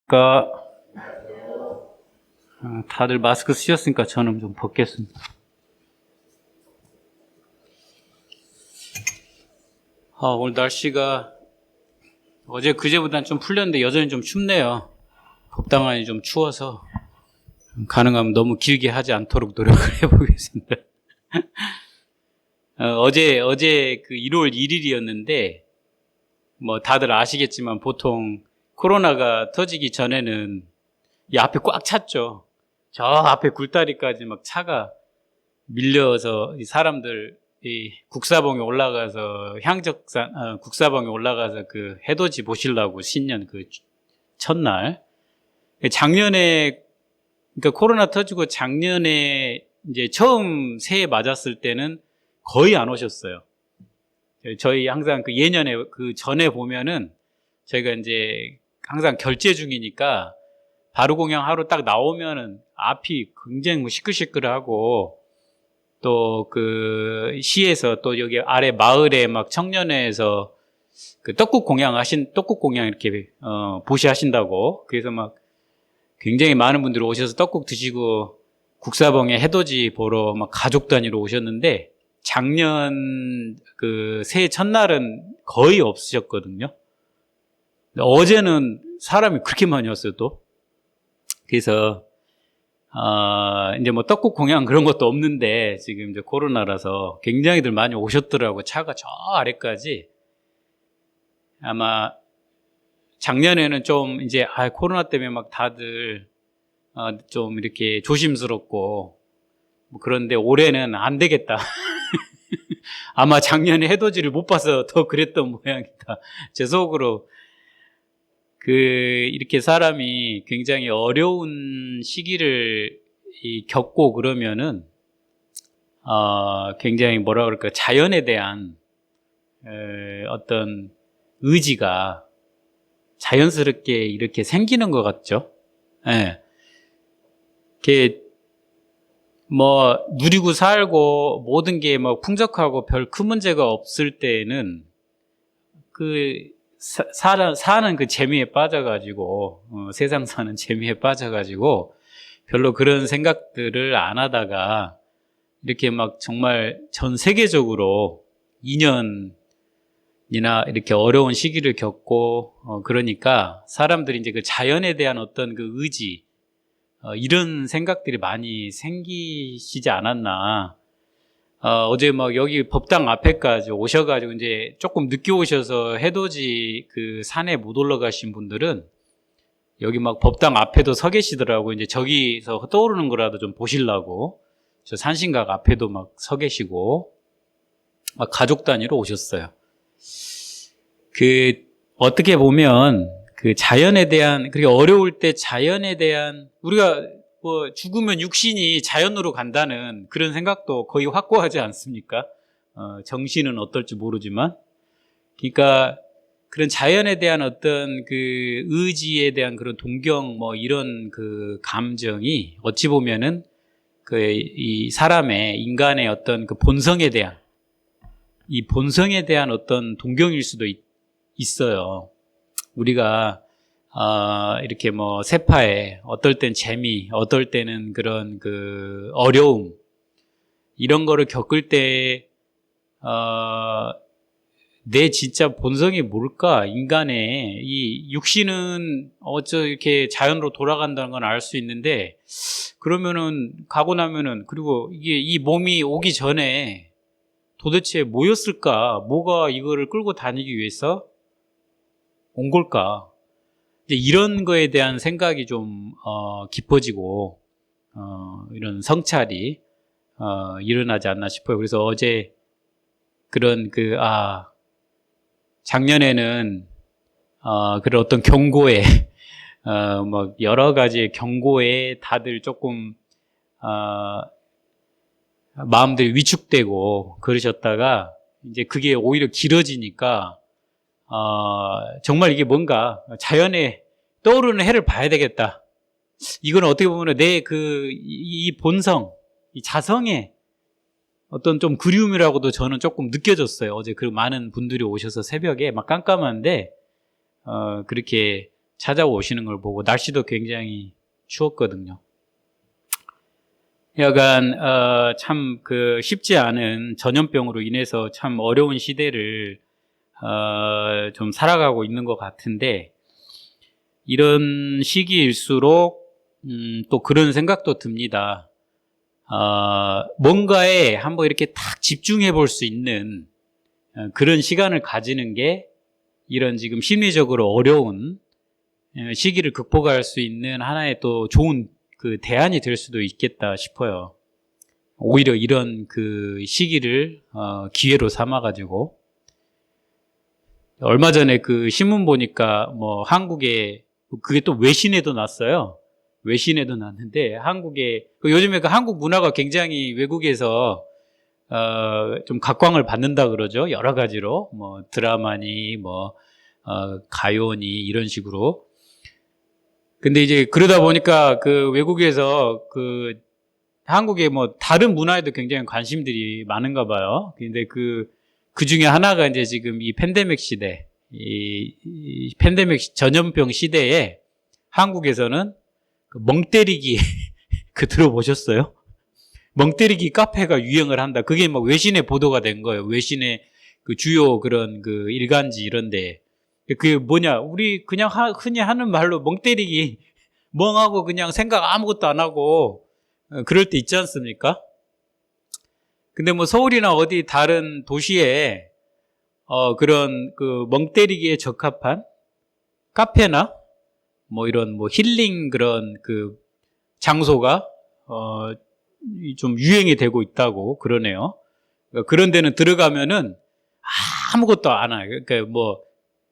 그러니까 다들 마스크 쓰셨으니까 저는 좀 벗겠습니다. 오늘 날씨가 어제 그제보다는 좀 풀렸는데 여전히 좀 춥네요. 법당안이 좀 추워서 가능하면 너무 길게 하지 않도록 노력을 해보겠습니다. 어제 그 1월 1일이었는데 뭐 다들 아시겠지만 보통 코로나가 터지기 전에는 이 앞에 꽉 찼죠. 저 앞에 굴다리까지 막 차가 밀려서 이 사람들 이 국사봉에 올라가서 국사봉에 올라가서 그 해돋이 보시려고 신년 그 첫날 작년에 그러니까 코로나 터지고 작년에 이제 처음 새해 맞았을 때는 거의 안 오셨어요. 저희 항상 그 예년에 그 전에 보면은 저희가 이제 항상 결제 중이니까 바로 공양 하루 딱 나오면은 앞이 굉장히 뭐 시끌시끌하고 또 그 시에서 또 여기 아래 마을에 막 청년회에서 그 떡국 공양 이렇게 보시하신다고 그래서 막 굉장히 많은 분들이 오셔서 떡국 드시고 국사봉에 해돋이 보러 막 가족 단위로 오셨는데 작년 그 새해 첫날은 거의 없으셨거든요. 어제는 사람이 그렇게 많이 왔어요, 또. 그래서, 이제 뭐 떡국 공양 그런 것도 없는데 지금 이제 코로나라서 굉장히들 많이 오셨더라고요. 차가 저 아래까지. 아마 작년에는 좀 이제, 코로나 때문에 막 다들, 좀 이렇게 조심스럽고, 뭐 그런데 올해는 안 되겠다. 아마 작년에 해돋이를 못 봐서 더 그랬던 모양이다. 제 속으로 이렇게 사람이 굉장히 어려운 시기를 겪고 그러면은 굉장히 뭐라 그럴까 자연에 대한 어떤 의지가 자연스럽게 이렇게 생기는 것 같죠. 예. 이렇게 뭐 누리고 살고 모든 게 뭐 풍족하고 별 큰 문제가 없을 때는 사는 그 재미에 빠져가지고 세상 사는 재미에 빠져가지고 별로 그런 생각들을 안 하다가 이렇게 막 정말 전 세계적으로 2년이나 이렇게 어려운 시기를 겪고 그러니까 사람들이 이제 그 자연에 대한 어떤 그 의지 이런 생각들이 많이 생기시지 않았나. 어제 막 여기 법당 앞에까지 오셔가지고 이제 조금 늦게 오셔서 해돋이 그 산에 못 올라가신 분들은 여기 막 법당 앞에도 서 계시더라고. 이제 저기서 떠오르는 거라도 좀 보시려고. 저 산신각 앞에도 막 서 계시고, 막 가족 단위로 오셨어요. 어떻게 보면 그 자연에 대한, 그리고 어려울 때 자연에 대한, 우리가 뭐 죽으면 육신이 자연으로 간다는 그런 생각도 거의 확고하지 않습니까? 정신은 어떨지 모르지만. 그러니까 그런 자연에 대한 어떤 그 의지에 대한 그런 동경 뭐 이런 그 감정이 어찌 보면은 이 사람의 인간의 어떤 그 본성에 대한 이 본성에 대한 어떤 동경일 수도 있어요. 우리가 이렇게 뭐 세파에 어떨 땐 재미, 어떨 때는 그런 그 어려움 이런 거를 겪을 때 내 진짜 본성이 뭘까? 인간의 이 육신은 이렇게 자연으로 돌아간다는 건 알 수 있는데 그러면은 가고 나면은 그리고 이게 이 몸이 오기 전에 도대체 뭐였을까? 뭐가 이거를 끌고 다니기 위해서 온 걸까? 이런 거에 대한 생각이 좀 깊어지고 이런 성찰이 일어나지 않나 싶어요. 그래서 어제 그런 작년에는 그런 어떤 경고에 뭐 여러 가지 경고에 다들 조금 마음들이 위축되고 그러셨다가 이제 그게 오히려 길어지니까 정말 이게 뭔가 자연에 떠오르는 해를 봐야 되겠다. 이건 어떻게 보면 이 본성, 이 자성의 어떤 좀 그리움이라고도 저는 조금 느껴졌어요. 어제 그 많은 분들이 오셔서 새벽에 막 깜깜한데, 그렇게 찾아오시는 걸 보고 날씨도 굉장히 추웠거든요. 여간 참 그 쉽지 않은 전염병으로 인해서 참 어려운 시대를 좀 살아가고 있는 것 같은데, 이런 시기일수록 또 그런 생각도 듭니다. 뭔가에 한번 이렇게 딱 집중해 볼 수 있는 그런 시간을 가지는 게 이런 지금 심리적으로 어려운 시기를 극복할 수 있는 하나의 또 좋은 그 대안이 될 수도 있겠다 싶어요. 오히려 이런 그 시기를 기회로 삼아가지고, 얼마 전에 그 신문 보니까 뭐 한국에 그게 또 외신에도 났어요. 외신에도 났는데 한국에 요즘에 그 한국 문화가 굉장히 외국에서 좀 각광을 받는다 그러죠. 여러 가지로 뭐 드라마니 뭐 가요니 이런 식으로. 근데 이제 그러다 보니까 그 외국에서 그 한국의 뭐 다른 문화에도 굉장히 관심들이 많은가 봐요. 근데 그 중에 하나가 이제 지금 이 팬데믹 시대, 이 팬데믹 전염병 시대에 한국에서는 그 멍때리기 그 들어보셨어요? 멍때리기 카페가 유행을 한다. 그게 막 외신에 보도가 된 거예요. 외신의 그 주요 그런 그 일간지 이런데. 그게 뭐냐? 우리 그냥 흔히 하는 말로 멍때리기, 멍하고 그냥 생각 아무것도 안 하고 그럴 때 있지 않습니까? 근데 뭐 서울이나 어디 다른 도시에 그런 그 멍때리기에 적합한 카페나 뭐 이런 뭐 힐링 그런 그 장소가 좀 유행이 되고 있다고 그러네요. 그러니까 그런 데는 들어가면은 아무것도 안 해요. 그러니까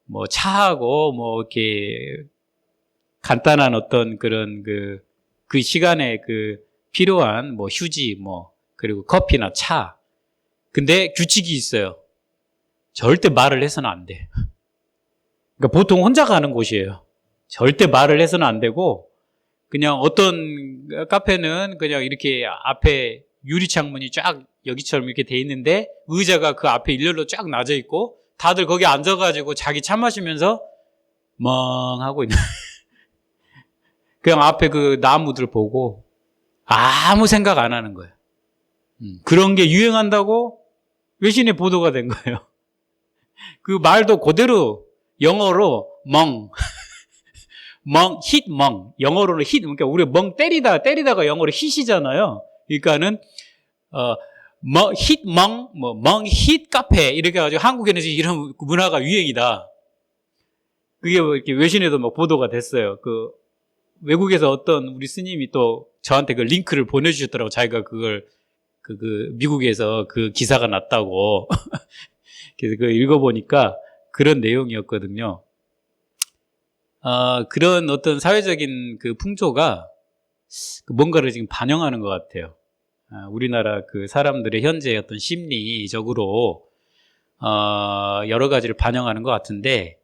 뭐 차하고 뭐 이렇게 간단한 어떤 그런 그 시간에 그 필요한 뭐 휴지 뭐 그리고 커피나 차. 근데 규칙이 있어요. 절대 말을 해서는 안 돼. 그러니까 보통 혼자 가는 곳이에요. 절대 말을 해서는 안 되고, 그냥 어떤 카페는 그냥 이렇게 앞에 유리창문이 쫙 여기처럼 이렇게 돼 있는데 의자가 그 앞에 일렬로 쫙 놔져 있고 다들 거기 앉아가지고 자기 차 마시면서 멍하고 있는 그냥 앞에 그 나무들 보고 아무 생각 안 하는 거예요. 그런 게 유행한다고 외신에 보도가 된 거예요. 그 말도 그대로 영어로 멍, 멍, 영어로는 hit, 그러니까 우리 멍 때리다가 영어로 hit이잖아요. 그러니까는 멍 hit 카페 이렇게 해가지고 한국에는 이런 문화가 유행이다. 그게 뭐 이렇게 외신에도 막 보도가 됐어요. 그 외국에서 어떤 우리 스님이 또 저한테 그 링크를 보내주셨더라고. 자기가 그걸 그 미국에서 그 기사가 났다고. 그래서 그 읽어보니까 그런 내용이었거든요. 그런 어떤 사회적인 그 풍조가 뭔가를 지금 반영하는 것 같아요. 우리나라 그 사람들의 현재 어떤 심리적으로 여러 가지를 반영하는 것 같은데,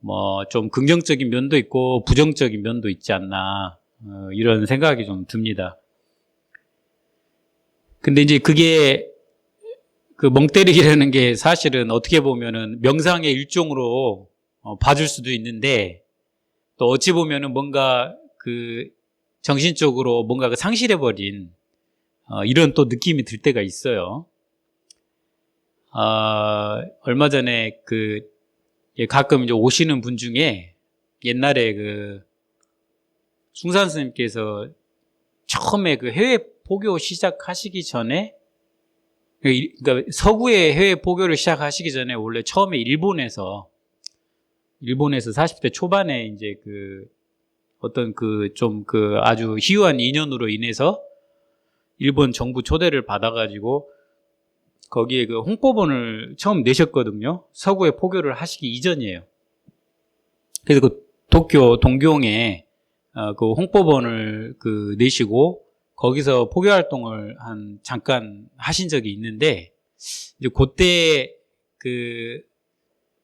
뭐 좀 긍정적인 면도 있고 부정적인 면도 있지 않나, 이런 생각이 좀 듭니다. 근데 이제 그게 그 멍때리기라는 게 사실은 어떻게 보면은 명상의 일종으로 봐줄 수도 있는데, 또 어찌 보면은 뭔가 그 정신적으로 뭔가가 상실해버린 이런 또 느낌이 들 때가 있어요. 얼마 전에 가끔 이제 오시는 분 중에 옛날에 그 숭산 스님께서 처음에 그 해외 포교 시작하시기 전에, 그러니까 서구의 해외 포교를 시작하시기 전에 원래 처음에 일본에서 40대 초반에 이제 어떤 아주 희유한 인연으로 인해서 일본 정부 초대를 받아가지고 거기에 그 홍보본을 처음 내셨거든요. 서구에 포교를 하시기 이전이에요. 그래서 그 도쿄 동경에 그 홍보본을 내시고 거기서 포교 활동을 잠깐 하신 적이 있는데, 이제 그때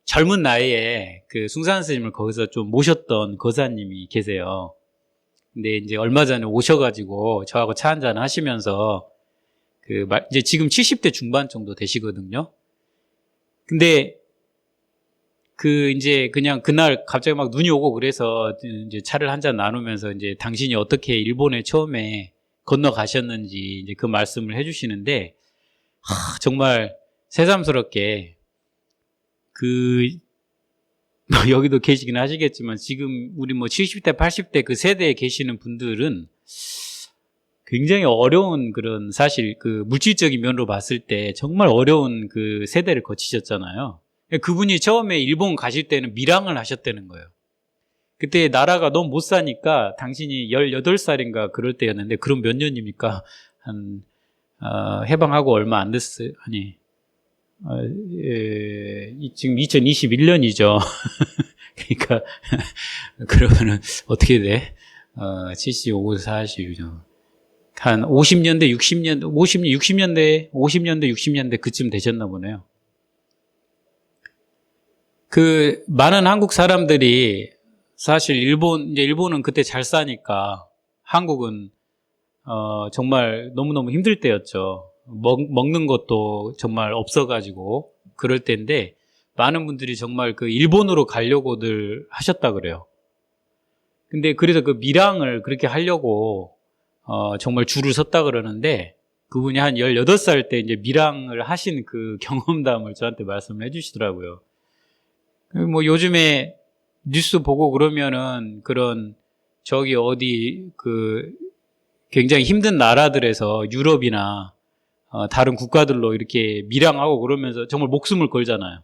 젊은 나이에 숭산 스님을 거기서 좀 모셨던 거사님이 계세요. 근데 이제 얼마 전에 오셔가지고 저하고 차 한잔 하시면서 이제 지금 70대 중반 정도 되시거든요. 근데 이제 그냥 그날 갑자기 막 눈이 오고 그래서 이제 차를 한 잔 나누면서 이제 당신이 어떻게 일본에 처음에 건너가셨는지 이제 그 말씀을 해주시는데, 정말 새삼스럽게 뭐 여기도 계시긴 하시겠지만 지금 우리 뭐 70대, 80대 그 세대에 계시는 분들은 굉장히 어려운 그런 사실 그 물질적인 면으로 봤을 때 정말 어려운 그 세대를 거치셨잖아요. 그분이 처음에 일본 가실 때는 밀항을 하셨다는 거예요. 그때 나라가 너무 못 사니까 당신이 18살인가 그럴 때였는데, 그럼 몇 년입니까? 해방하고 얼마 안 됐어요. 아니, 지금 2021년이죠. 그러니까, 그러면은 어떻게 돼? 75, 40, 한 50년대, 60년대, 60년대 그쯤 되셨나 보네요. 많은 한국 사람들이 사실 일본은 그때 잘 사니까 한국은, 정말 너무너무 힘들 때였죠. 먹는 것도 정말 없어가지고 그럴 때인데, 많은 분들이 정말 그 일본으로 가려고들 하셨다 그래요. 근데 그래서 그 밀항을 그렇게 하려고, 정말 줄을 섰다 그러는데, 그분이 한 18살 때 이제 밀항을 하신 그 경험담을 저한테 말씀을 해주시더라고요. 뭐 요즘에 뉴스 보고 그러면은 그런 저기 어디 굉장히 힘든 나라들에서 유럽이나 다른 국가들로 이렇게 밀항하고 그러면서 정말 목숨을 걸잖아요.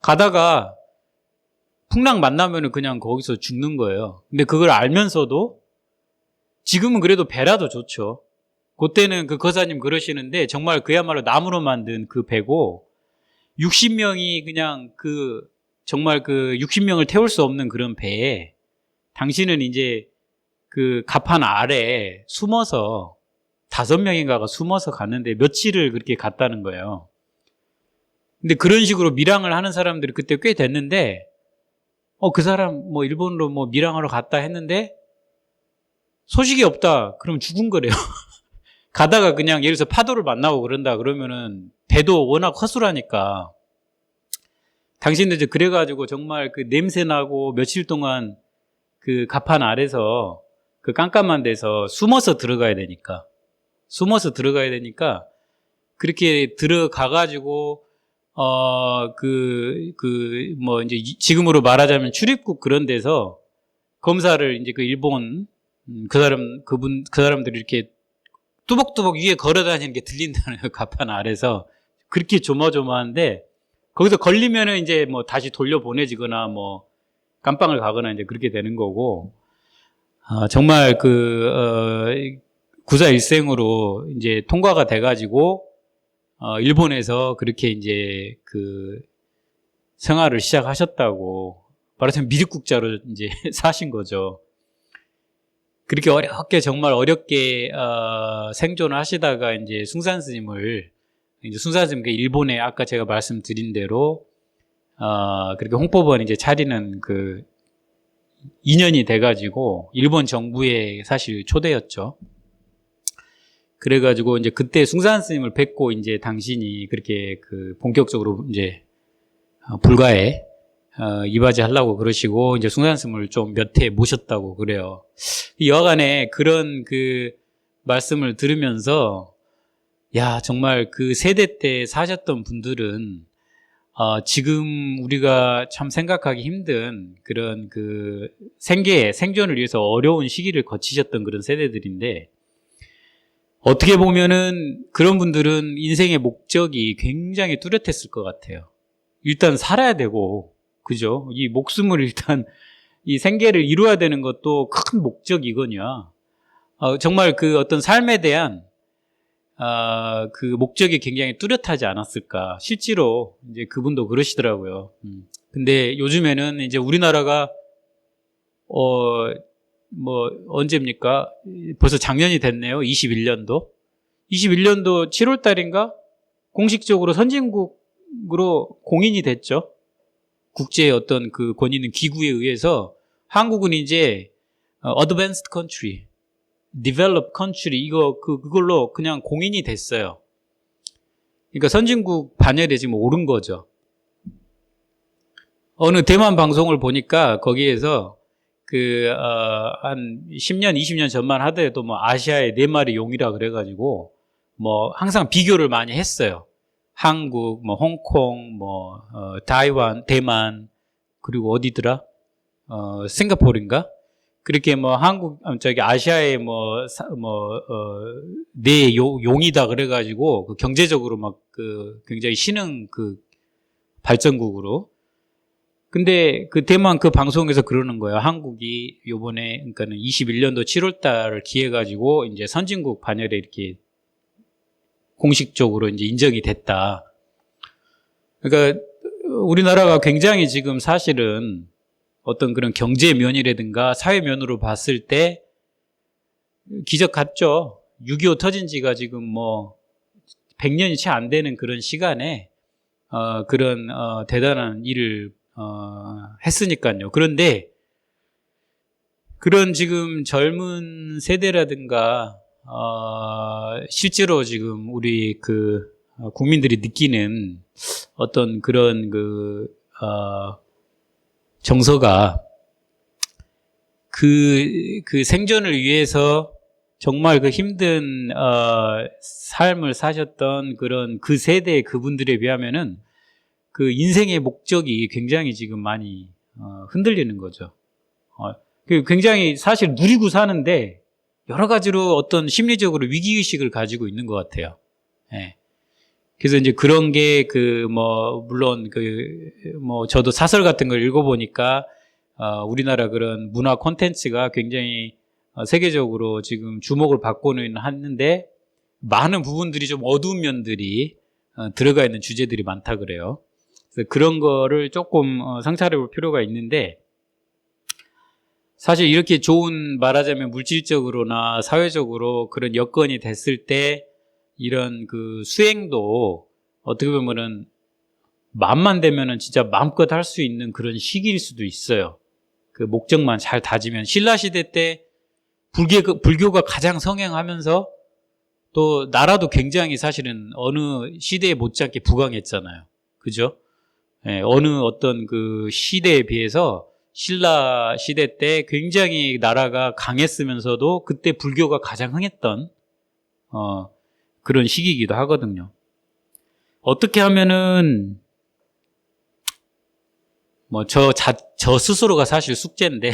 가다가 풍랑 만나면은 그냥 거기서 죽는 거예요. 근데 그걸 알면서도 지금은 그래도 배라도 좋죠. 그때는 그 거사님 그러시는데 정말 그야말로 나무로 만든 그 배고 60명이 그냥 정말 60명을 태울 수 없는 그런 배에 당신은 이제 그 갑판 아래에 숨어서 5명인가가 숨어서 갔는데 며칠을 그렇게 갔다는 거예요. 근데 그런 식으로 밀항을 하는 사람들이 그때 꽤 됐는데, 그 사람 뭐 일본으로 뭐 밀항하러 갔다 했는데 소식이 없다. 그럼 죽은 거래요. 가다가 그냥 예를 들어서 파도를 만나고 그런다 그러면은 배도 워낙 허술하니까, 당신들 이제 그래가지고 정말 그 냄새 나고 며칠 동안 그 갑판 아래서 그 깜깜한 데서 숨어서 들어가야 되니까 그렇게 들어가가지고 뭐 이제 지금으로 말하자면 출입국 그런 데서 검사를 이제 그 일본 그 사람들이 이렇게 뚜벅뚜벅 위에 걸어다니는 게 들린다는 그 갑판 아래서 그렇게 조마조마한데, 거기서 걸리면은 이제 뭐 다시 돌려보내지거나 뭐 깜빵을 가거나 이제 그렇게 되는 거고, 정말 구사일생으로 이제 통과가 돼가지고, 일본에서 그렇게 이제 생활을 시작하셨다고, 말하자면 미륵국자로 이제 사신 거죠. 그렇게 정말 어렵게, 생존을 하시다가 이제 숭산 스님께 일본에 아까 제가 말씀드린 대로, 그렇게 홍법원 이제 차리는 인연이 돼가지고, 일본 정부의 사실 초대였죠. 그래가지고 이제 그때 숭산 스님을 뵙고 이제 당신이 그렇게 본격적으로 이제, 불가에, 이바지 하려고 그러시고, 이제 숭산 스님을 좀 몇 해 모셨다고 그래요. 여하간에 그런 말씀을 들으면서, 야, 정말 그 세대 때 사셨던 분들은, 지금 우리가 참 생각하기 힘든 그런 생존을 위해서 어려운 시기를 거치셨던 그런 세대들인데, 어떻게 보면은 그런 분들은 인생의 목적이 굉장히 뚜렷했을 것 같아요. 일단 살아야 되고, 그죠? 이 목숨을 일단, 이 생계를 이루어야 되는 것도 큰 목적이거든요. 정말 어떤 삶에 대한 목적이 굉장히 뚜렷하지 않았을까. 실제로 이제 그분도 그러시더라고요. 근데 요즘에는 이제 우리나라가 뭐 언제입니까? 벌써 작년이 됐네요. 21년도 7월 달인가 공식적으로 선진국으로 공인이 됐죠. 국제의 어떤 권위 있는 기구에 의해서 한국은 이제 advanced country, developed country 그걸로 그냥 공인이 됐어요. 그러니까 선진국 반열에 지금 오른 거죠. 어느 대만 방송을 보니까 거기에서 한 10년, 20년 전만 하더라도 뭐 아시아의 4마리 용이라 그래가지고 뭐 항상 비교를 많이 했어요. 한국, 뭐 홍콩, 타이완, 대만, 그리고 어디더라? 싱가포르인가? 그렇게 뭐 아시아의 네 용이다 그래가지고 경제적으로 굉장히 신흥 발전국으로. 근데 대만 방송에서 그러는 거예요. 한국이 요번에, 그러니까는 21년도 7월 달을 기해 가지고 이제 선진국 반열에 이렇게 공식적으로 이제 인정이 됐다. 그러니까 우리나라가 굉장히 지금 사실은 어떤 그런 경제 면이라든가 사회 면으로 봤을 때 기적 같죠. 6.25 터진 지가 지금 100년이 채 안 되는 그런 시간에 그런 대단한 일을 했으니까요. 그런데 그런 지금 젊은 세대라든가 실제로 지금 우리 국민들이 느끼는 어떤 그런 정서가 그 생존을 위해서 정말 힘든 삶을 사셨던 그런 그 세대 그분들에 비하면은 인생의 목적이 굉장히 지금 많이 흔들리는 거죠. 굉장히 사실 누리고 사는데 여러 가지로 어떤 심리적으로 위기의식을 가지고 있는 것 같아요. 예. 그래서 이제 그런 게 물론 저도 사설 같은 걸 읽어보니까 우리나라 그런 문화 콘텐츠가 굉장히 세계적으로 지금 주목을 받고는 하는데 많은 부분들이 좀 어두운 면들이 들어가 있는 주제들이 많다 그래요. 그래서 그런 거를 조금 성찰해 볼 필요가 있는데, 사실 이렇게 좋은, 말하자면 물질적으로나 사회적으로 그런 여건이 됐을 때 이런 수행도 어떻게 보면은 마음만 되면은 진짜 마음껏 할 수 있는 그런 시기일 수도 있어요. 목적만 잘 다지면. 신라시대 때 불교가 가장 성행하면서 또 나라도 굉장히 사실은 어느 시대에 못지않게 부강했잖아요. 그죠? 예, 어느 어떤 시대에 비해서 신라 시대 때 굉장히 나라가 강했으면서도 그때 불교가 가장 흥했던 그런 시기이기도 하거든요. 어떻게 하면은 저 스스로가 사실 숙제인데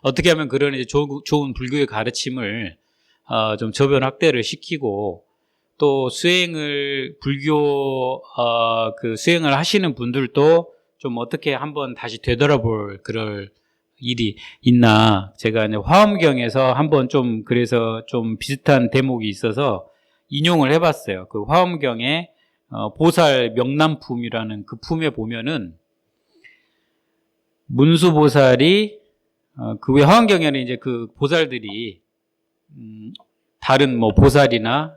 어떻게 하면 그런 이제 좋은 불교의 가르침을 좀 저변 확대를 시키고, 또 불교 수행을 하시는 분들도 좀 어떻게 한번 다시 되돌아볼 그럴 일이 있나. 제가 이제 화엄경에서 한번 그래서 좀 비슷한 대목이 있어서 인용을 해봤어요. 화엄경에 보살 명람품이라는 그 품에 보면은 문수보살이 외 화엄경에는 이제 보살들이 다른 보살이나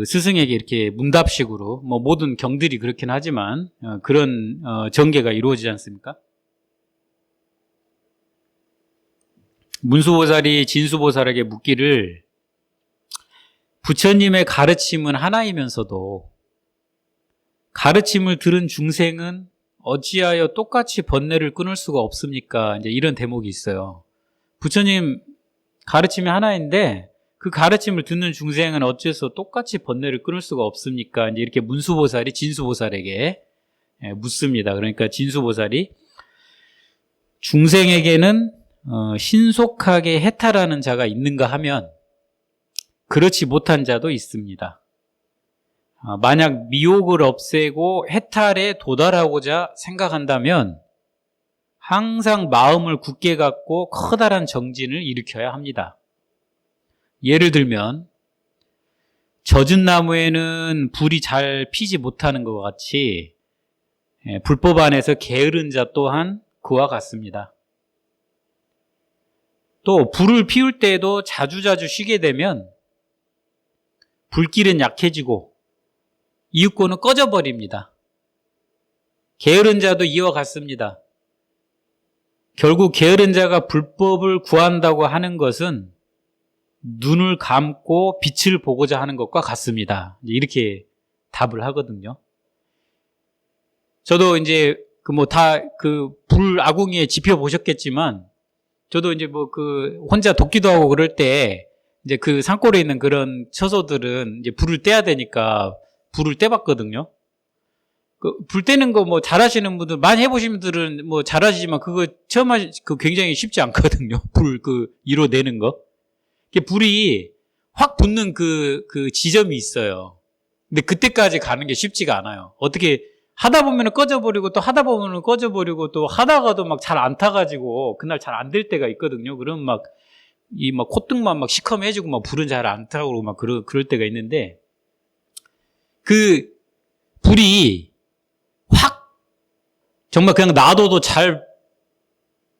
스승에게 이렇게 문답식으로 모든 경들이 그렇긴 하지만 그런 전개가 이루어지지 않습니까? 문수보살이 진수보살에게 묻기를, 부처님의 가르침은 하나이면서도 가르침을 들은 중생은 어찌하여 똑같이 번뇌를 끊을 수가 없습니까? 이제 이런 대목이 있어요. 부처님 가르침이 하나인데 그 가르침을 듣는 중생은 어째서 똑같이 번뇌를 끊을 수가 없습니까? 이제 이렇게 문수보살이 진수보살에게 묻습니다. 그러니까 진수보살이 중생에게는 신속하게 해탈하는 자가 있는가 하면 그렇지 못한 자도 있습니다. 만약 미혹을 없애고 해탈에 도달하고자 생각한다면 항상 마음을 굳게 갖고 커다란 정진을 일으켜야 합니다. 예를 들면 젖은 나무에는 불이 잘 피지 못하는 것 같이 불법 안에서 게으른 자 또한 그와 같습니다. 또 불을 피울 때에도 자주자주 쉬게 되면 불길은 약해지고 이윽고는 꺼져버립니다. 게으른 자도 이와 같습니다. 결국 게으른 자가 불법을 구한다고 하는 것은 눈을 감고 빛을 보고자 하는 것과 같습니다. 이렇게 답을 하거든요. 저도 이제 불 아궁이에 지펴 보셨겠지만, 저도 이제 혼자 돕기도 하고 그럴 때, 이제 그 산골에 있는 그런 처소들은 이제 불을 떼야 되니까 불을 떼봤거든요. 불 떼는 거 잘하시는 분들, 많이 해보신 분들은 잘하시지만 그거 처음 굉장히 쉽지 않거든요. 불 이뤄내는 거. 불이 확 붙는 그 지점이 있어요. 근데 그때까지 가는 게 쉽지가 않아요. 어떻게 하다 보면 꺼져버리고 또 하다 보면 꺼져버리고 또 하다가도 막 잘 안 타가지고 그날 잘 안 될 때가 있거든요. 그러면 콧등만 시커매지고 불은 잘 안 타고 그럴 때가 있는데, 그 불이 확 정말 그냥 놔둬도 잘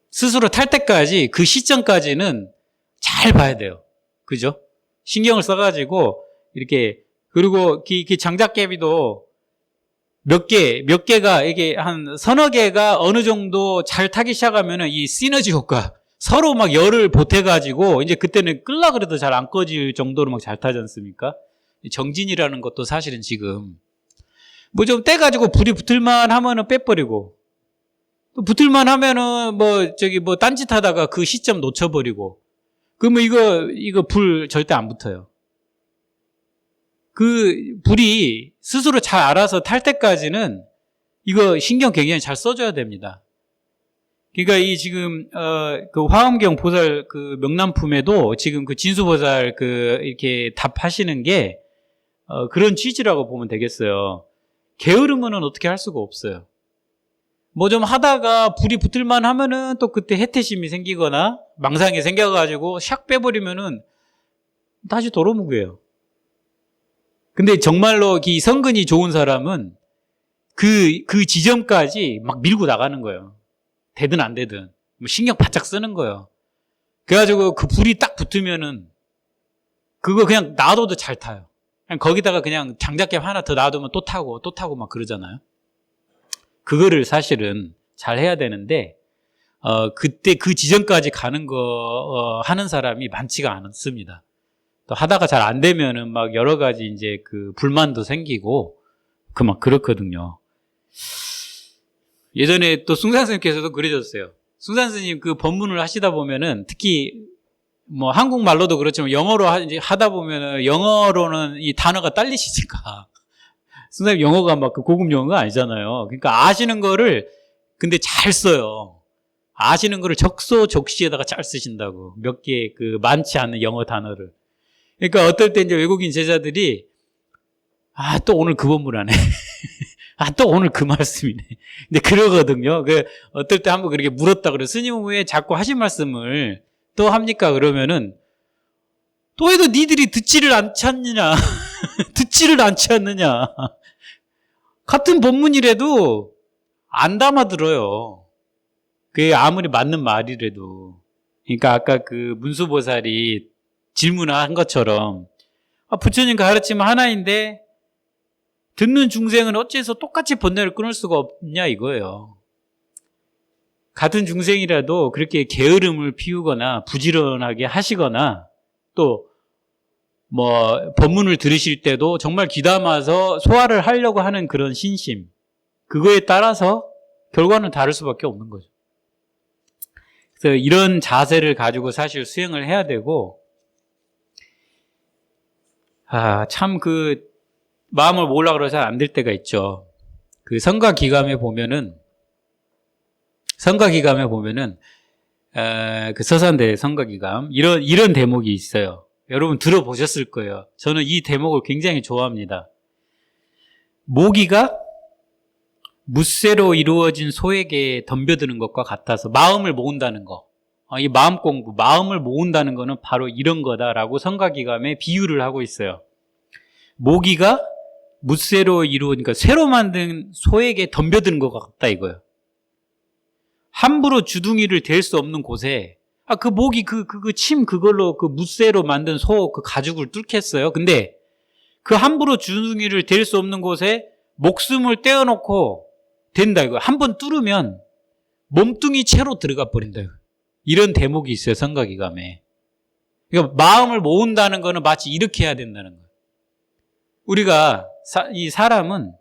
스스로 탈 때까지, 그 시점까지는 잘 봐야 돼요. 그죠? 신경을 써가지고 이렇게. 그리고 장작개비도 몇 개가, 이게 한 서너 개가 어느 정도 잘 타기 시작하면은 이 시너지 효과, 서로 열을 보태가지고 이제 그때는 끌라 그래도 잘 안 꺼질 정도로 잘 타지 않습니까? 정진이라는 것도 사실은 지금 좀 떼가지고 불이 붙을만 하면은 빼버리고, 또 붙을만 하면은 딴짓 하다가 그 시점 놓쳐버리고, 그러면 이거 불 절대 안 붙어요. 그 불이 스스로 잘 알아서 탈 때까지는 이거 신경 굉장히 잘 써줘야 됩니다. 그러니까 지금 그 화엄경 보살 명람품에도 지금 그 진수보살 이렇게 답하시는 게 그런 취지라고 보면 되겠어요. 게으르면은 어떻게 할 수가 없어요. 좀 하다가 불이 붙을만 하면은 또 그때 해태심이 생기거나 망상이 생겨가지고 샥 빼버리면은 다시 도루묵이에요. 근데 정말로 이 성근이 좋은 사람은 그 지점까지 밀고 나가는 거예요. 되든 안 되든. 신경 바짝 쓰는 거예요. 그래가지고 그 불이 딱 붙으면은 그거 그냥 놔둬도 잘 타요. 그냥 거기다가 그냥 장작개 하나 더 놔두면 또 타고 그러잖아요. 그거를 사실은 잘 해야 되는데, 그때 그 지점까지 가는 거, 하는 사람이 많지가 않습니다. 또 하다가 잘 안 되면은 여러 가지 이제 불만도 생기고, 그렇거든요. 예전에 또 숭산 스님께서도 그러셨어요. 숭산 스님 법문을 하시다 보면은 특히 한국말로도 그렇지만 영어로 하다 보면은 영어로는 이 단어가 딸리시니까. 숭산님 영어가 고급 영어가 아니잖아요. 그러니까 아시는 거를 근데 잘 써요. 아시는 거를 적소적시에다가 잘 쓰신다고. 몇 개 많지 않은 영어 단어를. 그러니까 어떨 때 이제 외국인 제자들이 또 오늘 그 법문 하네. 또 오늘 그 말씀이네. 근데 그러거든요. 어떨 때 한번 그렇게 물었다 그래요. 스님은 왜 자꾸 하신 말씀을 또 합니까? 그러면은 또 해도 니들이 듣지를 않지 않느냐. 듣지를 않지 않느냐. 같은 법문이라도 안 들어요. 그게 아무리 맞는 말이라도. 그러니까 아까 문수보살이 질문한 것처럼 부처님 가르침 하나인데 듣는 중생은 어째서 똑같이 번뇌를 끊을 수가 없냐 이거예요. 같은 중생이라도 그렇게 게으름을 피우거나 부지런하게 하시거나 또 법문을 들으실 때도 정말 귀담아서 소화를 하려고 하는 그런 신심, 그거에 따라서 결과는 다를 수밖에 없는 거죠. 그래서 이런 자세를 가지고 사실 수행을 해야 되고, 참 마음을 모으려고 그래서 잘 안 될 때가 있죠. 성가기감에 보면은 서산대 성가기감 이런 대목이 있어요. 여러분 들어보셨을 거예요. 저는 이 대목을 굉장히 좋아합니다. 모기가 무쇠로 이루어진 소에게 덤벼드는 것과 같아서 마음을 모은다는 거. 이 마음 공부, 마음을 모은다는 거는 바로 이런 거다라고 성가기감에 비유를 하고 있어요. 모기가 무쇠로 그러니까 쇠로 만든 소에게 덤벼드는 것 같다 이거예요. 함부로 주둥이를 댈 수 없는 곳에 그 모기 침 그걸로 무쇠로 만든 소 가죽을 뚫겠어요. 근데 함부로 주둥이를 댈 수 없는 곳에 목숨을 떼어놓고 된다 이거. 한번 뚫으면 몸뚱이 채로 들어가 버린다 이거. 이런 대목이 있어요, 성가기감에. 그러니까 마음을 모은다는 거는 마치 이렇게 해야 된다는 거예요. 우리가 이 사람은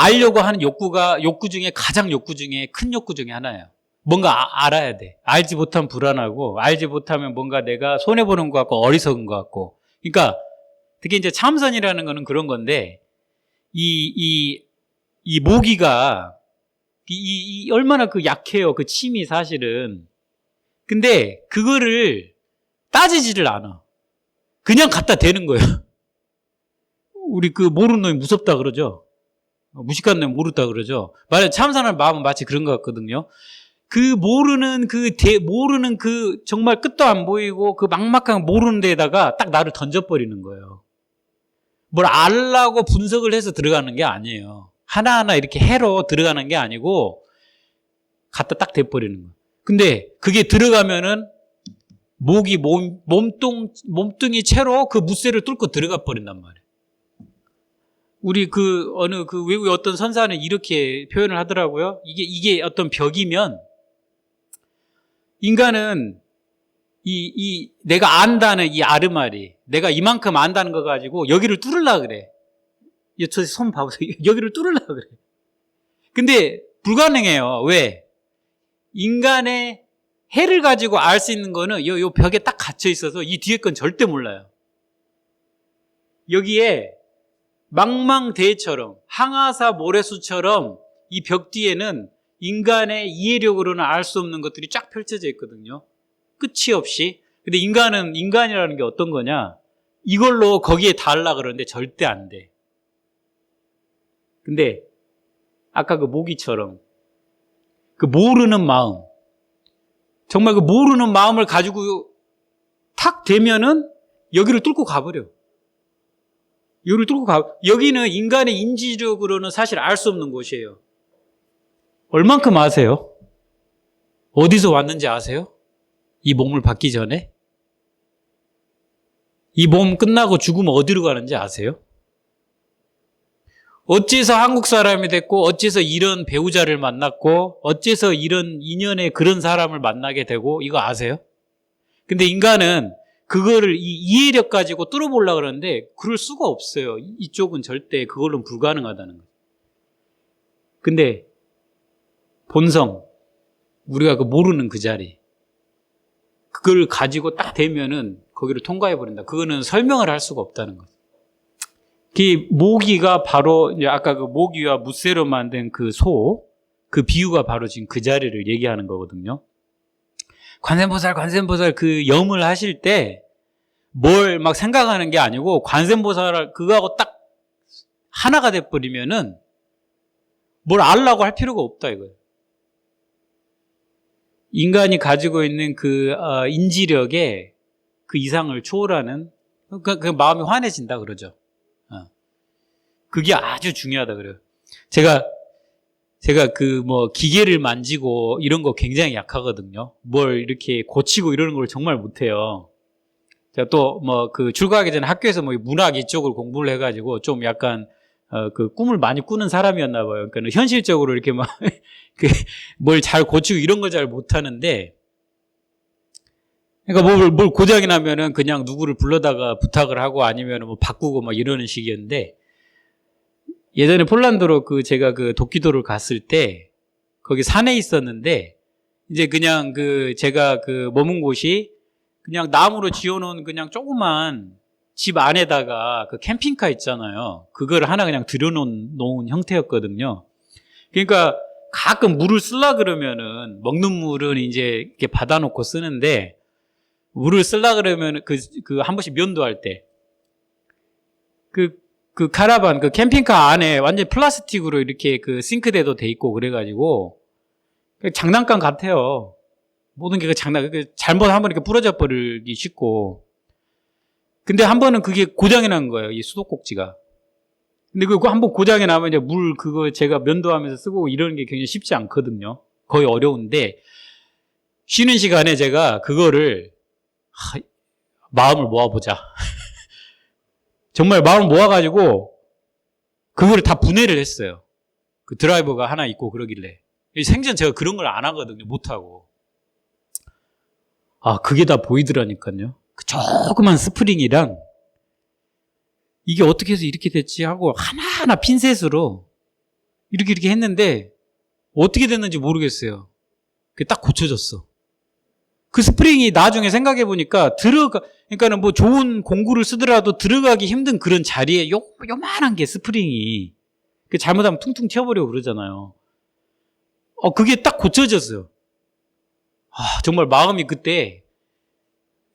알려고 하는 욕구 중에 가장 욕구 중에 큰 욕구 중에 하나예요. 뭔가 알아야 돼. 알지 못하면 불안하고, 알지 못하면 뭔가 내가 손해보는 것 같고, 어리석은 것 같고. 그러니까, 특히 이제 참선이라는 거는 그런 건데, 이 모기가, 얼마나 그 약해요. 그 침이 사실은. 근데, 그거를 따지지를 않아. 그냥 갖다 대는 거예요. 우리 그 모르는 놈이 무섭다 그러죠. 무식한 놈이 모르다 그러죠. 만약 참선하는 마음은 마치 그런 것 같거든요. 모르는 정말 끝도 안 보이고 그 막막한 모르는 데에다가 딱 나를 던져버리는 거예요. 뭘 알라고 분석을 해서 들어가는 게 아니에요. 하나하나 이렇게 해로 들어가는 게 아니고 갖다 딱 대버리는 거예요. 근데 그게 들어가면은 모기 몸뚱이 채로 그 무쇠를 뚫고 들어가 버린단 말이에요. 우리 외국의 어떤 선사는 이렇게 표현을 하더라고요. 이게 어떤 벽이면 인간은 내가 안다는 이 아르마리, 내가 이만큼 안다는 거 가지고 여기를 뚫으려고 그래. 저 손 봐보세요. 여기를 뚫으려고 그래. 근데 불가능해요. 왜? 인간의 해를 가지고 알 수 있는 거는 요 벽에 딱 갇혀 있어서 이 뒤에 건 절대 몰라요. 여기에 망망대해처럼 항아사 모래수처럼 이 벽 뒤에는 인간의 이해력으로는 알 수 없는 것들이 쫙 펼쳐져 있거든요. 끝이 없이. 근데 인간이라는 게 어떤 거냐? 이걸로 거기에 닿으려고 그러는데 절대 안 돼. 근데 아까 그 모기처럼 그 모르는 마음, 정말 그 모르는 마음을 가지고 탁 대면은 여기를 뚫고 가버려. 여기는 인간의 인지력으로는 사실 알 수 없는 곳이에요. 얼만큼 아세요? 어디서 왔는지 아세요? 이 몸을 받기 전에? 이 몸 끝나고 죽으면 어디로 가는지 아세요? 어째서 한국 사람이 됐고, 어째서 이런 배우자를 만났고, 어째서 이런 인연의 그런 사람을 만나게 되고, 이거 아세요? 근데 인간은 그거를 이해력 가지고 뚫어보려고 그러는데 그럴 수가 없어요. 이쪽은 절대 그걸로는 불가능하다는 거예요. 근데 본성, 우리가 그 모르는 그 자리, 그걸 가지고 딱 대면은 거기를 통과해버린다. 그거는 설명을 할 수가 없다는 거예요. 그 모기가 바로 이제 아까 그 모기와 무쇠로 만든 그 그 비유가 바로 지금 그 자리를 얘기하는 거거든요. 관세음보살 그 염을 하실 때 뭘 막 생각하는 게 아니고 관세음보살 그거하고 딱 하나가 돼버리면은 뭘 알라고 할 필요가 없다 이거예요. 인간이 가지고 있는 인지력의 그 이상을 초월하는 그 마음이 환해진다 그러죠. 그게 아주 중요하다 그래요. 제가 기계를 만지고 이런 거 굉장히 약하거든요. 뭘 이렇게 고치고 이러는 걸 정말 못해요. 제가 또 출가하기 전에 학교에서 문학 이쪽을 공부를 해가지고 좀 약간 그 꿈을 많이 꾸는 사람이었나 봐요. 그러니까 현실적으로 이렇게 뭘 잘 고치고 이런 걸 잘 못하는데, 그러니까 뭘 고장이 나면은 그냥 누구를 불러다가 부탁을 하고 아니면 바꾸고 이러는 식이었는데, 예전에 폴란드로 제가 도끼도를 갔을 때 거기 산에 있었는데 이제 그냥 제가 머문 곳이 그냥 나무로 지어놓은 그냥 조그만 집 안에다가 캠핑카 있잖아요. 그걸 하나 그냥 들여놓은 형태였거든요. 그러니까 가끔 물을 쓰려 그러면은 먹는 물은 이제 이렇게 받아놓고 쓰는데 물을 쓰려 그러면 한 번씩 면도할 때 카라반, 캠핑카 안에 완전 플라스틱으로 이렇게 싱크대도 돼 있고 그래가지고, 장난감 같아요. 모든 게 잘못 한번 이렇게 부러져 버리기 쉽고. 근데 한 번은 그게 고장이 난 거예요, 이 수도꼭지가. 근데 한번 고장이 나면 이제 그거 제가 면도하면서 쓰고 이러는 게 굉장히 쉽지 않거든요. 거의 어려운데, 쉬는 시간에 제가 그거를, 마음을 모아보자. 정말 마음을 모아가지고 그거를 다 분해를 했어요. 그 드라이버가 하나 있고 그러길래. 생전 제가 그런 걸 안 하거든요. 못하고. 그게 다 보이더라니까요. 그 조그만 스프링이랑 이게 어떻게 해서 이렇게 됐지 하고 하나하나 핀셋으로 이렇게 했는데 어떻게 됐는지 모르겠어요. 그게 딱 고쳐졌어. 그 스프링이 나중에 생각해 보니까 그러니까는 뭐 좋은 공구를 쓰더라도 들어가기 힘든 그런 자리에 요만한 게 스프링이 그 잘못하면 퉁퉁 튀어버리고 그러잖아요. 그게 딱 고쳐졌어요. 정말 마음이 그때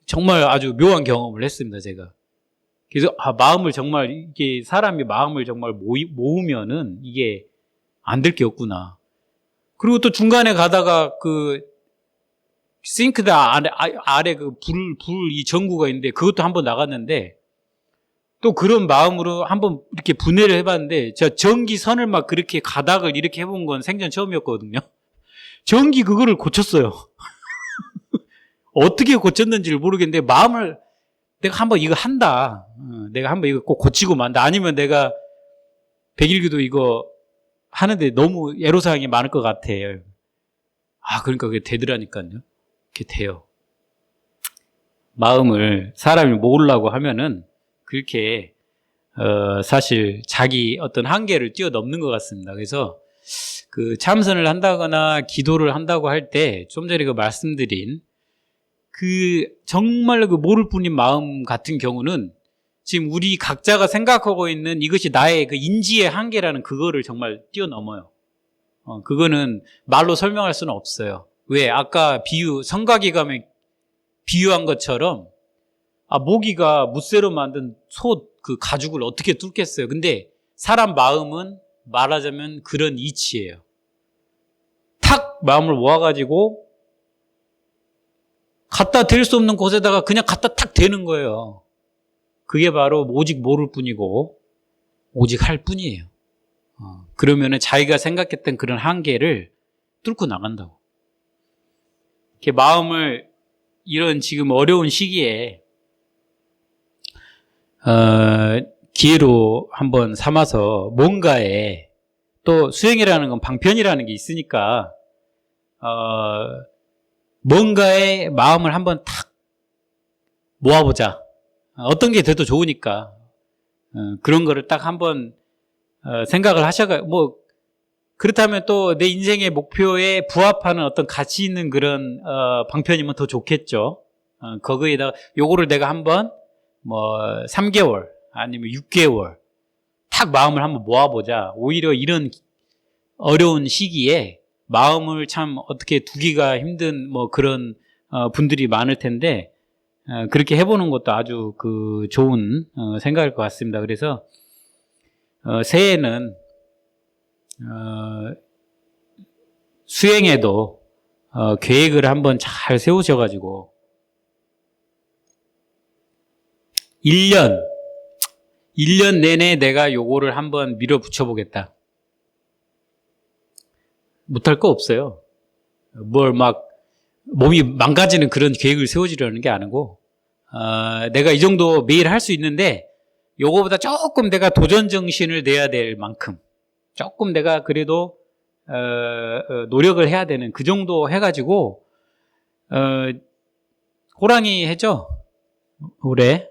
정말 아주 묘한 경험을 했습니다, 제가. 그래서 마음을 정말 이게 사람이 마음을 정말 모으면은 이게 안 될 게 없구나. 그리고 또 중간에 가다가 그 싱크대 아래 그 이 전구가 있는데 그것도 한번 나갔는데 또 그런 마음으로 한번 이렇게 분해를 해봤는데 저 전기선을 막 그렇게 가닥을 이렇게 해본 건 생전 처음이었거든요. 전기 그거를 고쳤어요. 어떻게 고쳤는지를 모르겠는데 마음을 내가 한번 이거 한다. 내가 한번 이거 꼭 고치고 만다. 아니면 내가 백일기도 이거 하는데 너무 애로사항이 많을 것 같아. 그러니까 그게 되더라니까요. 그게 돼요. 마음을 사람이 모으려고 하면은 그렇게 사실 자기 어떤 한계를 뛰어넘는 것 같습니다. 그래서 그 참선을 한다거나 기도를 한다고 할 때 좀 전에 그 말씀드린 그 정말 그 모를 뿐인 마음 같은 경우는 지금 우리 각자가 생각하고 있는 이것이 나의 그 인지의 한계라는 그거를 정말 뛰어넘어요. 그거는 말로 설명할 수는 없어요. 왜? 아까 성가기감에 비유한 것처럼 모기가 무쇠로 만든 소 그 가죽을 어떻게 뚫겠어요? 근데 사람 마음은 말하자면 그런 이치예요. 탁 마음을 모아가지고 갖다 댈 수 없는 곳에다가 그냥 갖다 탁 대는 거예요. 그게 바로 오직 모를 뿐이고 오직 할 뿐이에요. 그러면은 자기가 생각했던 그런 한계를 뚫고 나간다고. 이렇게 마음을 이런 지금 어려운 시기에 기회로 한번 삼아서 뭔가에 또 수행이라는 건 방편이라는 게 있으니까 뭔가에 마음을 한번 탁 모아보자. 어떤 게 돼도 좋으니까 그런 거를 딱 한번 생각을 그렇다면 또 내 인생의 목표에 부합하는 어떤 가치 있는 그런 방편이면 더 좋겠죠. 거기에다가 요거를 내가 한번 3개월 아니면 6개월 탁 마음을 한번 모아보자. 오히려 이런 어려운 시기에 마음을 참 어떻게 두기가 힘든 그런 분들이 많을 텐데 그렇게 해보는 것도 아주 그 좋은 생각일 것 같습니다. 그래서 새해에는 수행에도 계획을 한번 잘 세우셔가지고 1년 내내 내가 요거를 한번 밀어붙여 보겠다. 못할 거 없어요. 몸이 망가지는 그런 계획을 세워지려는 게 아니고 내가 이 정도 매일 할 수 있는데 요거보다 조금 내가 도전 정신을 내야 될 만큼 조금 내가 그래도 노력을 해야 되는 그 정도 해가지고 호랑이 해죠. 올해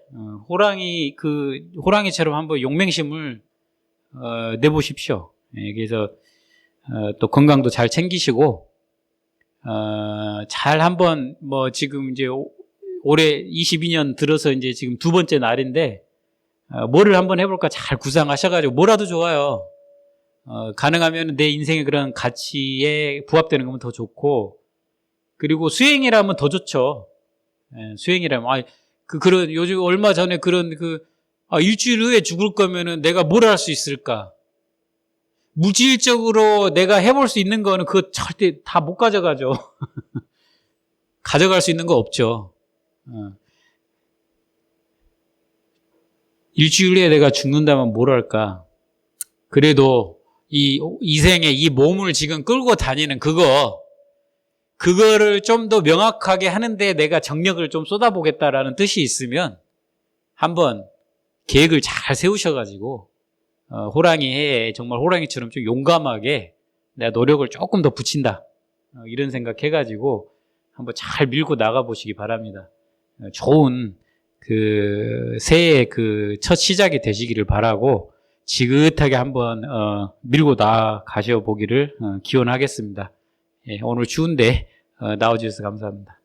호랑이처럼 한번 용맹심을 내보십시오. 그래서 또 건강도 잘 챙기시고 잘 한번 지금 이제 올해 22년 들어서 이제 지금 두 번째 날인데 뭐를 한번 해볼까 잘 구상하셔가지고 뭐라도 좋아요. 가능하면 내 인생의 그런 가치에 부합되는 거면 더 좋고 그리고 수행이라면 더 좋죠. 수행이라면 그런 요즘 얼마 전에 그런 일주일 후에 죽을 거면은 내가 뭘 할 수 있을까? 물질적으로 내가 해볼 수 있는 거는 그거 절대 다 못 가져가죠. 가져갈 수 있는 거 없죠. 일주일 후에 내가 죽는다면 뭘 할까? 그래도 이 생에 이 몸을 지금 끌고 다니는 그거를 좀 더 명확하게 하는데 내가 정력을 좀 쏟아보겠다라는 뜻이 있으면 한번 계획을 잘 세우셔가지고 호랑이 해에 정말 호랑이처럼 좀 용감하게 내가 노력을 조금 더 붙인다. 이런 생각해가지고 한번 잘 밀고 나가보시기 바랍니다. 좋은 새해의 첫 시작이 되시기를 바라고 지긋하게 한번 밀고 나가셔 보기를 기원하겠습니다. 예, 오늘 추운데 나와주셔서 감사합니다.